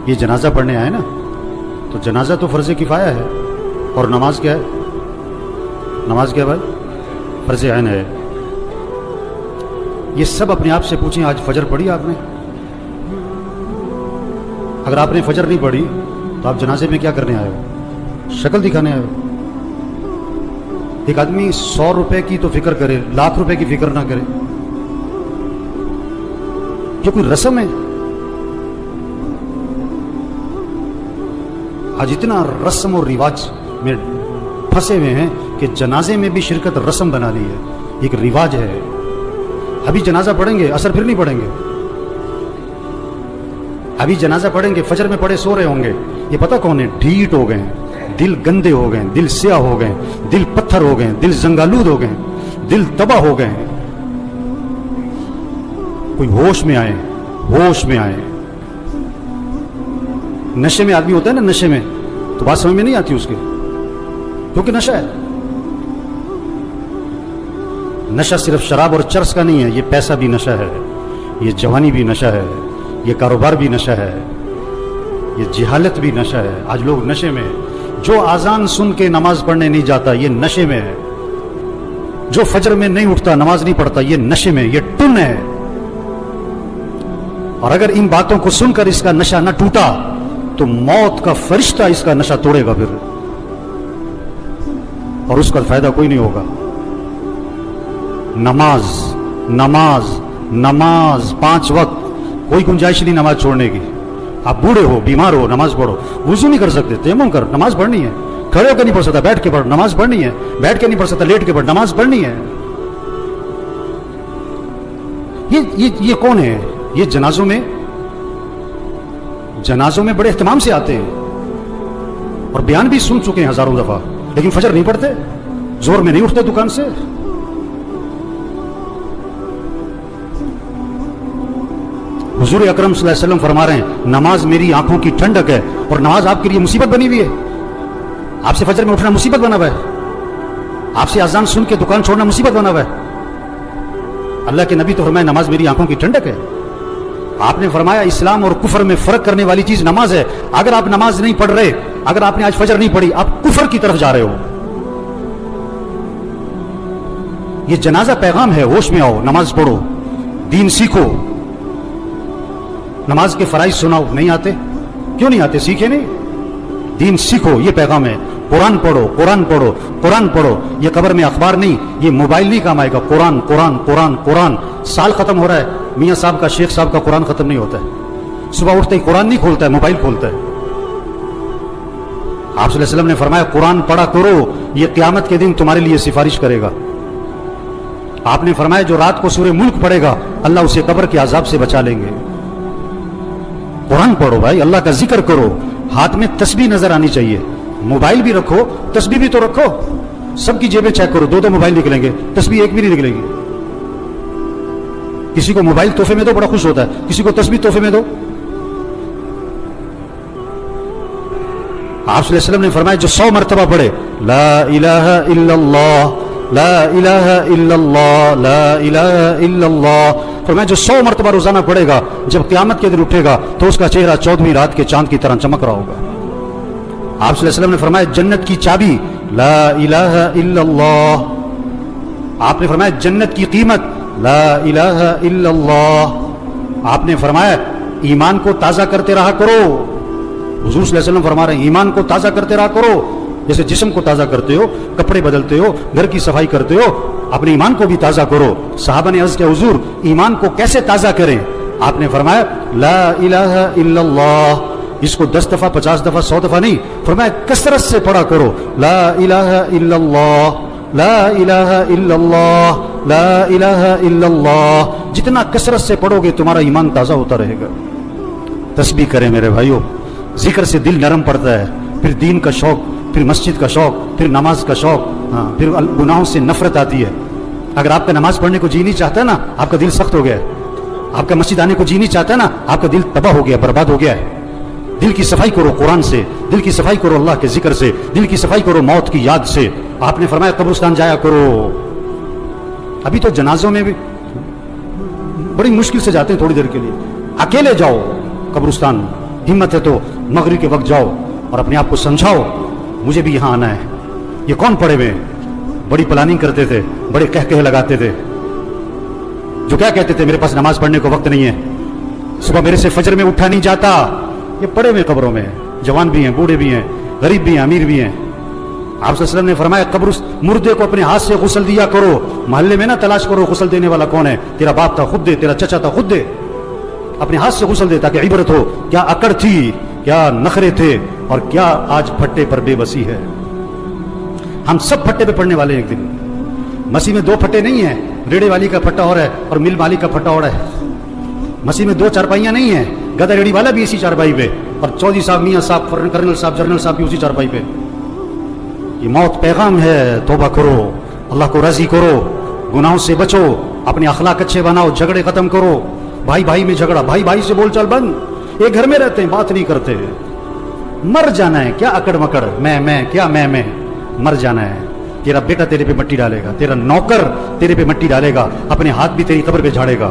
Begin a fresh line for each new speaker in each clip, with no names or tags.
یہ جنازہ پڑھنے آئے نا، تو جنازہ تو فرض کفایہ ہے، اور نماز کیا ہے؟ نماز کیا ہے بھائی؟ فرض عین ہے۔ یہ سب اپنے آپ سے پوچھیں، آج فجر پڑھی آپ نے؟ اگر آپ نے فجر نہیں پڑھی تو آپ جنازے میں کیا کرنے آئے ہو؟ شکل دکھانے آئے ہو۔ ایک آدمی 100 روپے کی تو فکر کرے، لاکھ روپے کی فکر نہ کرے، یہ کوئی رسم ہے؟ آج اتنا رسم اور رواج میں پھنسے ہوئے ہیں کہ جنازے میں بھی شرکت رسم بنا لی ہے، ایک رواج ہے۔ ابھی جنازہ پڑھیں گے، اثر پھر نہیں پڑھیں گے۔ ابھی جنازہ پڑھیں گے، فجر میں پڑھے سو رہے ہوں گے، یہ پتہ کون ہے؟ ڈھیٹ ہو گئے ہیں، دل گندے ہو گئے ہیں، دل سیاہ ہو گئے ہیں، دل پتھر ہو گئے ہیں، دل زنگالود ہو گئے ہیں، دل تباہ ہو گئے ہیں۔ کوئی ہوش میں آئے، ہوش میں آئے۔ نشے میں آدمی ہوتا ہے نا، نشے میں تو بات سمجھ میں نہیں آتی اس کے، کیونکہ نشہ ہے۔ نشہ صرف شراب اور چرس کا نہیں ہے، یہ پیسہ بھی نشہ ہے، یہ جوانی بھی نشہ ہے، یہ کاروبار بھی نشہ ہے، یہ جہالت بھی نشہ ہے۔ آج لوگ نشے میں ہیں۔ جو اذان سن کے نماز پڑھنے نہیں جاتا یہ نشے میں ہے، جو فجر میں نہیں اٹھتا، نماز نہیں پڑھتا، یہ نشے میں، یہ ٹن ہے۔ اور اگر ان باتوں کو سن کر اس کا نشہ نہ ٹوٹا تو موت کا فرشتہ اس کا نشہ توڑے گا پھر، اور اس کا فائدہ کوئی نہیں ہوگا۔ نماز نماز نماز 5 وقت، کوئی گنجائش نہیں نماز چھوڑنے کی۔ آپ بوڑھے ہو، بیمار ہو، نماز پڑھو۔ وضو نہیں کر سکتے، تیمم کر، نماز پڑھنی ہے۔ کھڑے ہو کے نہیں پڑھ سکتا، بیٹھ کے پڑھ، نماز پڑھنی ہے۔ بیٹھ کے نہیں پڑھ سکتا، لیٹ کے پڑھ، نماز پڑھنی ہے۔ یہ کون ہے؟ یہ جنازوں میں بڑے اہتمام سے آتے ہیں اور بیان بھی سن چکے ہیں ہزاروں دفعہ، لیکن فجر نہیں پڑھتے، زور میں نہیں اٹھتے دکان سے۔ حضور اکرم صلی اللہ علیہ وسلم فرما رہے ہیں نماز میری آنکھوں کی ٹھنڈک ہے، اور نماز آپ کے لیے مصیبت بنی ہوئی ہے۔ آپ سے فجر میں اٹھنا مصیبت بنا ہوا ہے، آپ سے اذان سن کے دکان چھوڑنا مصیبت بنا ہوا ہے۔ اللہ کے نبی تو فرمایا نماز میری آنکھوں کی ٹھنڈک ہے۔ آپ نے فرمایا اسلام اور کفر میں فرق کرنے والی چیز نماز ہے۔ اگر آپ نماز نہیں پڑھ رہے، اگر آپ نے آج فجر نہیں پڑھی، آپ کفر کی طرف جا رہے ہو۔ یہ جنازہ پیغام ہے، ہوش میں آؤ، نماز پڑھو، دین سیکھو۔ نماز کے فرائض سناؤ، نہیں آتے؟ کیوں نہیں آتے؟ سیکھے نہیں؟ دین سیکھو، یہ پیغام ہے۔ قرآن پڑھو، قرآن پڑھو، قرآن پڑھو۔ یہ قبر میں اخبار نہیں، یہ موبائل نہیں کام آئے گا۔ قرآن قرآن قرآن قرآن۔ سال ختم ہو رہا ہے، میاں صاحب کا، شیخ صاحب کا قرآن ختم نہیں ہوتا ہے۔ صبح اٹھتے ہی قرآن نہیں کھولتا ہے، موبائل کھولتا ہے۔ آپ صلی اللہ علیہ وسلم نے فرمایا قرآن پڑھا کرو، یہ قیامت کے دن تمہارے لیے سفارش کرے گا۔ آپ نے فرمایا جو رات کو سورہ ملک پڑھے گا اللہ اسے قبر کے عذاب سے بچا لیں گے۔ قرآن پڑھو بھائی، اللہ کا ذکر کرو، ہاتھ میں تسبیح نظر آنی چاہیے۔ موبائل بھی رکھو، تسبیح بھی تو رکھو۔ سب کی جیبیں چیک کرو، 2 موبائل نکلیں گے، تسبیح ایک بھی نہیں نکلے گی۔ کسی کو موبائل تحفے میں دو، بڑا خوش ہوتا ہے، کسی کو تسبیح تحفے میں دو۔ آپ صلی اللہ علیہ وسلم نے فرمایا جو 100 مرتبہ پڑھے لا الہ الا اللہ لا الہ الا اللہ لا الہ الا اللہ، فرمایا جو 100 مرتبہ روزانہ پڑھے گا، جب قیامت کے دن اٹھے گا تو اس کا چہرہ 14ویں رات کے چاند کی طرح چمک رہا ہوگا۔ آپ صلی اللہ علیہ وسلم نے فرمایا جنت کی چابی لا الہ الا اللہ۔ آپ نے فرمایا جنت کی قیمت لا الہ الا اللہ۔ آپ نے فرمایا ایمان کو تازہ کرتے رہا کرو۔ حضور صلی اللہ علیہ وسلم فرما رہے ہیں ایمان کو تازہ کرتے رہا کرو، جیسے جسم کو تازہ کرتے ہو، کپڑے بدلتے ہو، گھر کی صفائی کرتے ہو، اپنے ایمان کو بھی تازہ کرو۔ صحابہ نے عرض کیا حضور ایمان کو کیسے تازہ کریں؟ آپ نے فرمایا لا الہ الا اللہ، اس کو 10 دفعہ 50 دفعہ 100 دفعہ نہیں، فرمایا کثرت سے پڑھا کرو لا الہ الا اللہ لا الہ الا اللہ لا الہ الا اللہ۔ جتنا کثرت سے پڑھو گے تمہارا ایمان تازہ ہوتا رہے گا۔ تسبیح کریں میرے بھائیوں، ذکر سے دل نرم پڑتا ہے، پھر دین کا شوق، پھر مسجد کا شوق، پھر نماز کا شوق، پھر گناہوں سے نفرت آتی ہے۔ اگر آپ کا نماز پڑھنے کو جی نہیں چاہتا ہے نا، آپ کا دل سخت ہو گیا ہے۔ آپ کا مسجد آنے کو جی نہیں چاہتا ہے نا، آپ کا دل تباہ ہو گیا، برباد ہو گیا ہے۔ دل کی صفائی کرو قرآن سے، دل کی صفائی کرو اللہ کے ذکر سے، دل کی صفائی کرو موت کی یاد سے۔ آپ نے فرمایا قبرستان جایا کرو۔ ابھی تو جنازوں میں بھی بڑی مشکل سے جاتے ہیں، تھوڑی دیر کے لیے اکیلے جاؤ قبرستان، हिम्मत है तो मगरिब के वक्त जाओ और अपने आप को समझाओ मुझे भी यहाँ आना है। ये कौन पड़े हुए बड़ी प्लानिंग करते थे, बड़े कह लगाते थे, जो क्या कहते थे मेरे पास नमाज पढ़ने को वक्त नहीं है, सुबह मेरे से फजर में उठा नहीं जाता। ये पड़े हुए कब्रों में, जवान भी हैं, बूढ़े भी हैं, गरीब भी हैं, अमीर भी हैं। आप सल्लल्लाहु अलैहि वसल्लम ने फरमाया कब्र मुर्दे को अपने हाथ से गुस्ल दिया करो, मोहल्ले में ना तलाश करो गुस्ल देने वाला कौन है, तेरा बाप था खुद दे, तेरा चचा था खुद दे, अपने हाथ से गुस्ल दे ताकि इबरत हो क्या अकड़ थी, क्या नखरे थे और क्या आज फट्टे पर बेबसी है। हम सब फट्टे पे पड़ने वाले हैं एक दिन। मसीह में दो फट्टे नहीं है, रेड़े वाली का फट्टा और है और मिल मालिक का फट्टा और है। मसीह में दो चारपाइयां नहीं है, गधा रेड़ी वाला भी इसी चारपाई पे और चौधरी साहब, मियाँ साहब, कर्नल साहब, जनरल साहब भी उसी चारपाई पे। ये मौत पैगाम है, तौबा करो, अल्लाह को राजी करो, गुनाहों से बचो, अपने अखलाक अच्छे बनाओ, झगड़े खत्म करो। भाई भाई में झगड़ा, भाई भाई से बोलचाल बंद, एक घर में रहते हैं बात नहीं करते। मर जाना है, क्या अकड़ मकड़, मैं क्या मैं, मर जाना है। तेरा बेटा तेरे पे मिट्टी डालेगा, तेरा नौकर तेरे पे मिट्टी डालेगा, अपने हाथ भी तेरी कब्र पे झाड़ेगा।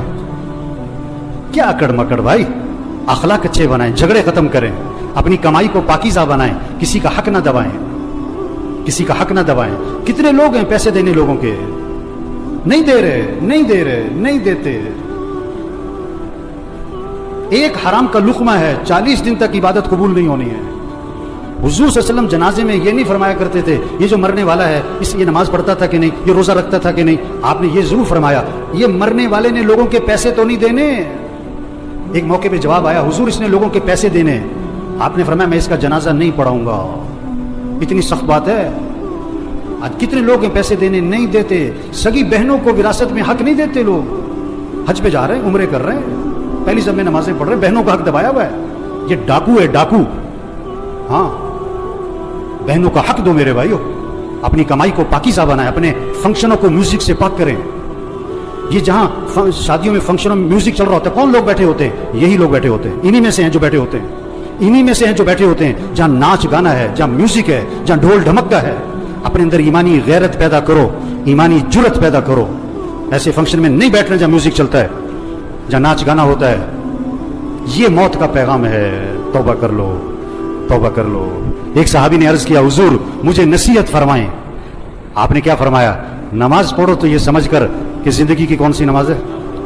क्या अकड़ मकड़ भाई, अखलाक अच्छे बनाएं, झगड़े खत्म करें, अपनी कमाई को पाकीज़ा बनाएं, किसी का हक ना दबाएं, किसी का हक ना दबाएं। कितने लोग हैं पैसे देने लोगों के, नहीं दे रहे, नहीं दे रहे, नहीं देते। एक हराम का लुकमा है, 40 दिन तक इबादत कबूल नहीं होनी है। हुजूर सल्लल्लाहु अलैहि वसल्लम जनाजे में ये नहीं फरमाया करते थे ये जो मरने वाला है ये नमाज पढ़ता था कि नहीं, ये रोजा रखता था कि नहीं। आपने ये जरूर फरमाया ये मरने वाले ने लोगों के पैसे तो नहीं देने। एक मौके पे जवाब आया, हुजूर इसने लोगों के पैसे देने। आपने फरमाया मैं इसका जनाजा नहीं पढ़ाऊंगा। इतनी सख्त बात है। आज कितने लोग हैं पैसे देने नहीं देते, सगी बहनों को विरासत में हक नहीं देते। लोग हज पे जा रहे हैं, उम्रे कर रहे हैं, पहली सब में नमाजें पढ़ रहे हैं, बहनों का हक दबाया हुआ है। ये डाकू है, डाकू। हाँ, बहनों का हक दो मेरे भाइयों, अपनी कमाई को पाकीज़ा बनाएं, अपने फंक्शनों को म्यूजिक से पाक करें। ये जहां शादियों में फंक्शनों में म्यूजिक चल रहा होता है, कौन लोग बैठे होते हैं? यही लोग बैठे होते हैं, इन्हीं में से हैं जो बैठे होते हैं, इन्हीं में से हैं जो बैठे होते हैं। जहां नाच गाना है, जहां म्यूजिक है, जहां ढोल ढमक्का है, अपने अंदर ईमानी गैरत पैदा करो, ईमानी जुर्रत पैदा करो। ऐसे फंक्शन में नहीं बैठना जहां म्यूजिक चलता है, जहां नाच गाना होता है। ये मौत का पैगाम है। तौबा कर लो, तौबा कर लो। एक सहाबी ने अर्ज किया, हुजूर मुझे नसीहत फरमाएं। आपने क्या फरमाया? नमाज पढ़ो तो ये समझकर कि जिंदगी की कौन सी नमाज है?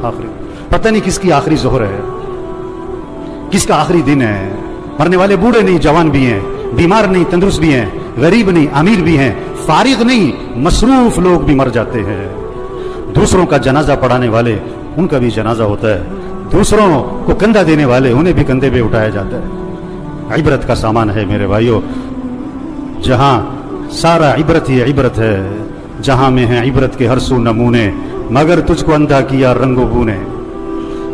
आखिरी। पता नहीं किसकी आखिरी जोहर है, किसका आखिरी दिन है। मरने वाले बूढ़े नहीं, जवान भी हैं, बीमार नहीं, तंदुरुस्त भी हैं, गरीब नहीं, अमीर भी हैं, फारिग नहीं, मसरूफ लोग भी मर जाते हैं। दूसरों का जनाजा पढ़ाने वाले, उनका भी जनाजा होता है। दूसरों को कंधा देने वाले, उन्हें भी कंधे पे उठाया जाता है। इबरत का सामान है मेरे भाइयों, जहां सारा इबरत ही इबरत है, जहां में है इबरत के हर सू नमूने, मगर तुझको अंधा किया रंगो बूने।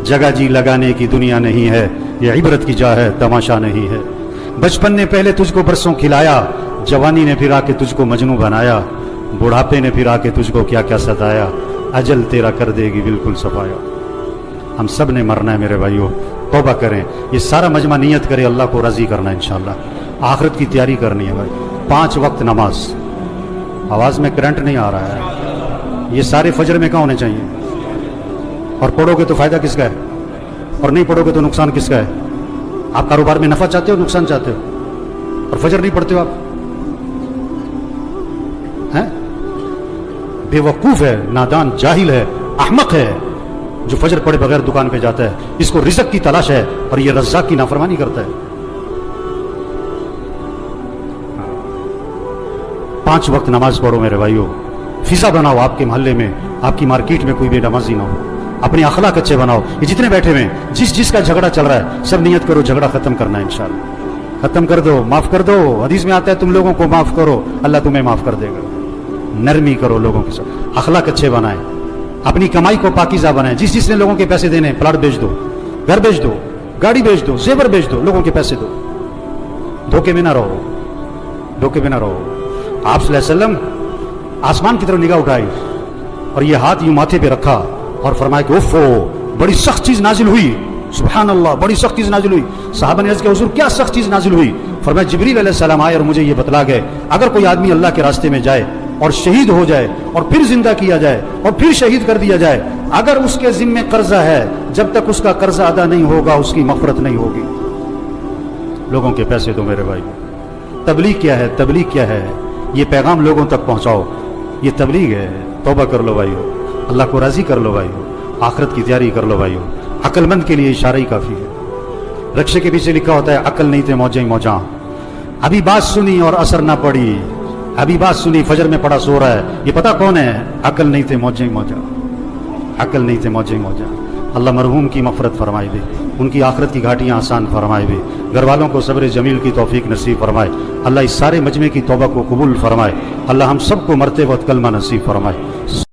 जगह जी लगाने की दुनिया नहीं है, ये इबरत की जा है, तमाशा नहीं है। बचपन ने पहले तुझको बरसों खिलाया, जवानी ने फिर आके तुझको मजनू बनाया, बुढ़ापे ने फिर आके तुझको क्या क्या सताया, अजल तेरा कर देगी बिल्कुल सफाया। हम सब ने मरना है मेरे भाइयों, तौबा करें। ये सारा मजमा नियत करे अल्लाह को राजी करना है इंशाअल्लाह। आखिरत की तैयारी करनी है भाई। 5 वक्त नमाज। आवाज में करंट नहीं आ रहा है। ये सारे फजर में कहाँ होने चाहिए? और पढ़ोगे तो फायदा किसका है, और नहीं पढ़ोगे तो नुकसान किसका है? आप कारोबार में नफा चाहते हो, नुकसान चाहते हो, और फजर नहीं पढ़ते हो आप? हैं? बेवकूफ है, नादान, जाहिल है, अहमक है जो फजर पढ़े बगैर दुकान पे जाता है। इसको रिज़्क की तलाश है और ये रज़्ज़ाक़ की नाफरमानी करता है। 5 वक्त नमाज पढ़ो मेरे भाइयों। फिजा बनाओ आपके मोहल्ले में, आपकी मार्केट में कोई बेनमाजी ना हो। अपने अखलाक अच्छे बनाओ। ये जितने बैठे हुए हैं, जिसका झगड़ा चल रहा है, सब नियत करो झगड़ा खत्म करना है इंशाअल्लाह। खत्म कर दो, माफ कर दो। हदीस में आता है तुम लोगों को माफ करो, अल्लाह तुम्हें माफ कर देगा। नरमी करो लोगों के साथ, अखलाक अच्छे बनाए, अपनी कमाई को पाकीज़ा बनाए। जिसने लोगों के पैसे देने, प्लाट बेच दो, घर बेच दो, गाड़ी बेच दो, जेवर बेच दो, लोगों के पैसे दो। धोखे में ना रहो, धोखे में ना रहो। आप सल्लल्लाहु अलैहि वसल्लम आसमान की तरफ निगाह उठाई और ये हाथ यूं माथे पे रखा और फरमाया कि उफ़ो, बड़ी सख्त चीज नाजिल हुई। सुभान अल्लाह, बड़ी सख्त चीज नाजिल हुई। साहबा ने अर्ज़ किया, हुज़ूर क्या सख्त चीज नाजिल हुई? फरमाया जिब्रील अलैहिस्सलाम आए और मुझे ये बतला गए, अगर कोई आदमी अल्लाह के रास्ते में जाए और शहीद हो जाए और फिर जिंदा किया जाए और फिर शहीद कर दिया जाए, अगर उसके जिम्मे कर्जा है, जब तक उसका कर्जा अदा नहीं होगा उसकी मग़फ़िरत नहीं होगी। لوگوں کے پیسے دو میرے بھائی. تبلیغ کیا ہے؟ تبلیغ کیا ہے؟ یہ پیغام لوگوں تک پہنچاؤ، یہ تبلیغ ہے. توبہ کر لو بھائیو، اللہ کو راضی کر لو بھائیو، آخرت کی تیاری کر لو بھائیو. عقل مند کے لیے اشارہ ہی کافی ہے. رکشے کے پیچھے لکھا ہوتا ہے عقل نہیں تھے موجیں ہی موجاں. ابھی بات سنی اور اثر نہ پڑی، ابھی بات سنی فجر میں پڑا سو رہا ہے، یہ پتہ کون ہے؟ عقل نہیں تھے موجیں ہی موجاں، عقل نہیں تھے موجیں ہی موجاں. اللہ مرحوم کی مغفرت فرمائے دے، ان کی آخرت کی گھاٹیاں آسان فرمائے دے، گھر والوں کو صبر جمیل کی توفیق نصیب فرمائے. اللہ اس سارے مجمع کی توبہ کو قبول فرمائے. اللہ ہم سب کو مرتے وقت کلمہ نصیب فرمائے.